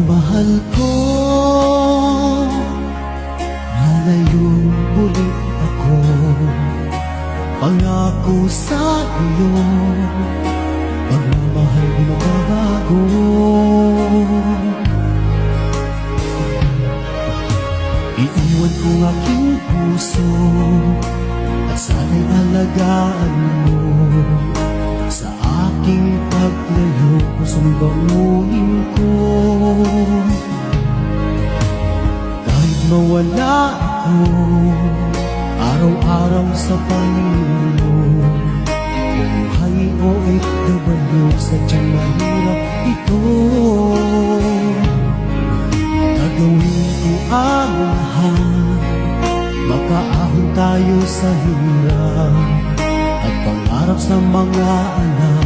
mahal ko, lalayon ulit ako. Pangako sa iyo, pagmamahal di magbabago. Iiwan ko ang aking puso at sana'y alagaan mo. Sa aking paglayo, pusong bangunin ko. Kahit mawala ako araw-araw sa pangingin mo, buhay o OFW, sadyang mahirap ito. Gagawin ko ang lahat, makaahon tayo sa hirap at pangarap sa mga anak.